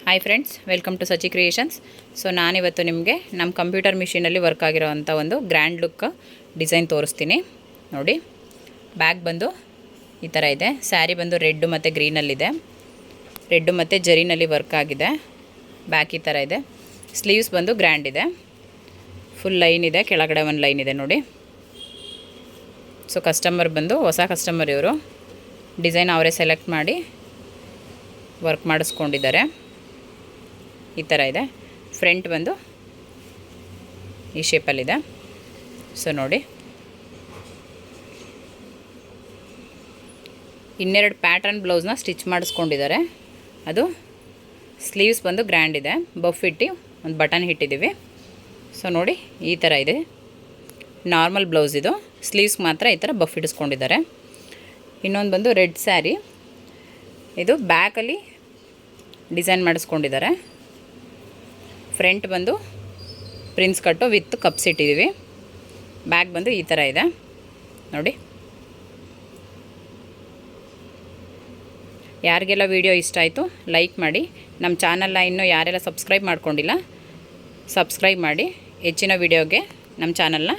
Hi friends, welcome to Sachi creations. So ನಾನಿವತ್ತು ನಿಮಗೆ ನಮ್ಮ ಕಂಪ್ಯೂಟರ್ ಮಿಷಿನಲ್ಲಿ ವರ್ಕ್ ಆಗಿರೋವಂಥ ಒಂದು ಗ್ರ್ಯಾಂಡ್ ಲುಕ್ ಡಿಸೈನ್ ತೋರಿಸ್ತೀನಿ. ನೋಡಿ, ಬ್ಯಾಗ್ ಬಂದು ಈ ಥರ ಇದೆ. ಸ್ಯಾರಿ ಬಂದು ರೆಡ್ ಮತ್ತು ಗ್ರೀನಲ್ಲಿದೆ. ರೆಡ್ಡು ಮತ್ತು ಜರಿನಲ್ಲಿ ವರ್ಕ್ ಆಗಿದೆ. ಬ್ಯಾಕ್ ಈ ಥರ ಇದೆ. ಸ್ಲೀವ್ಸ್ ಬಂದು ಗ್ರ್ಯಾಂಡ್ ಇದೆ. ಫುಲ್ ಲೈನ್ ಇದೆ, ಕೆಳಗಡೆ ಒಂದು ಲೈನ್ ಇದೆ ನೋಡಿ. ಸೊ ಕಸ್ಟಮರ್ ಬಂದು ಹೊಸ ಕಸ್ಟಮರ್ ಇವರು. ಡಿಸೈನ್ ಅವರೇ ಸೆಲೆಕ್ಟ್ ಮಾಡಿ ವರ್ಕ್ ಮಾಡಿಸ್ಕೊಂಡಿದ್ದಾರೆ. ಈ ಥರ ಇದೆ. ಫ್ರಂಟ್ ಬಂದು ಈ ಶೇಪಲ್ಲಿದೆ. ಸೊ ನೋಡಿ, ಇನ್ನೆರಡು ಪ್ಯಾಟರ್ನ್ ಬ್ಲೌಸ್ನ ಸ್ಟಿಚ್ ಮಾಡಿಸ್ಕೊಂಡಿದ್ದಾರೆ. ಅದು ಸ್ಲೀವ್ಸ್ ಬಂದು ಗ್ರ್ಯಾಂಡ್ ಇದೆ. ಬಫ್ ಇಟ್ಟು ಒಂದು ಬಟನ್ ಇಟ್ಟಿದ್ದೀವಿ. ಸೊ ನೋಡಿ, ಈ ಥರ ಇದೆ. ನಾರ್ಮಲ್ ಬ್ಲೌಸ್ ಇದು. ಸ್ಲೀವ್ಸ್ ಮಾತ್ರ ಈ ಥರ ಬಫ್ ಇಡಿಸ್ಕೊಂಡಿದ್ದಾರೆ. ಇನ್ನೊಂದು ಬಂದು ರೆಡ್ ಸ್ಯಾರಿ. ಇದು ಬ್ಯಾಕಲ್ಲಿ ಡಿಸೈನ್ ಮಾಡಿಸ್ಕೊಂಡಿದ್ದಾರೆ. ಫ್ರಂಟ್ ಬಂದು ಪ್ರಿನ್ಸ್ ಕಟ್ಟು ವಿತ್ ಕಪ್ಸ್ ಇಟ್ಟಿದ್ದೀವಿ. ಬ್ಯಾಗ್ ಬಂದು ಈ ಥರ ಇದೆ ನೋಡಿ. ಯಾರಿಗೆಲ್ಲ ವಿಡಿಯೋ ಇಷ್ಟ ಆಯಿತು ಲೈಕ್ ಮಾಡಿ. ನಮ್ಮ ಚಾನಲ್ನ ಇನ್ನೂ ಯಾರೆಲ್ಲ ಸಬ್ಸ್ಕ್ರೈಬ್ ಮಾಡ್ಕೊಂಡಿಲ್ಲ ಸಬ್ಸ್ಕ್ರೈಬ್ ಮಾಡಿ. ಹೆಚ್ಚಿನ ವಿಡಿಯೋಗೆ ನಮ್ಮ ಚಾನಲ್ನ